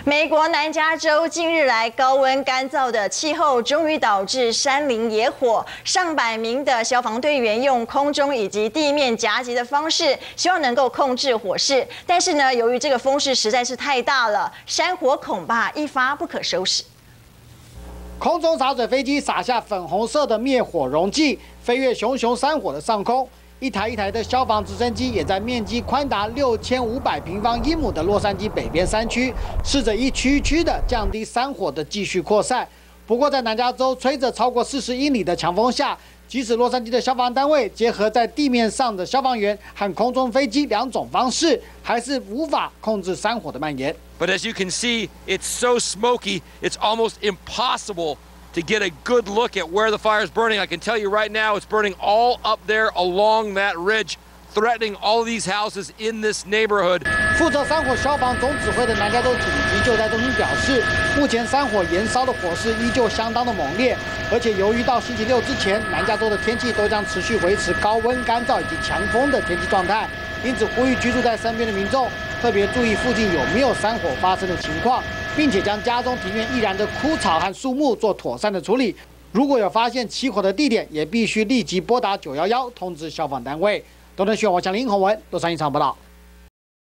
美国南加州近日来高温干燥的气候，终于导致山林野火，上百名的消防队员用空中以及地面夹击的方式，希望能够控制火势。但是呢，由于这个风势实在是太大了，山火恐怕一发不可收拾。空中洒水飞机洒下粉红色的灭火溶剂，飞越熊熊山火的上空。 一台一台的消防直升机也在面积宽达6500平方英亩的洛杉矶北边山区，试着一区一区的降低山火的继续扩散。不过，在南加州吹着超过40英里的强风下，即使洛杉矶的消防单位结合在地面上的消防员和空中飞机两种方式，还是无法控制山火的蔓延。But as you can see, it's so smoky, it's almost impossible to get a good look at where the fire is burning. I can tell you right now, it's burning all up there along that ridge, threatening all of these houses in this neighborhood. 负责山火消防总指挥的南加州紧急救灾中心表示，目前山火延烧的火势依旧相当的猛烈，而且由于到星期六之前，南加州的天气都将持续维持高温、干燥以及强风的天气状态，因此呼吁居住在身边的民众特别注意附近有没有山火发生的情况。 并且将家中庭院易燃的枯草和树木做妥善的处理。如果有发现起火的地点，也必须立即拨打911通知消防单位。东森新闻王向林宏文洛杉矶场报道。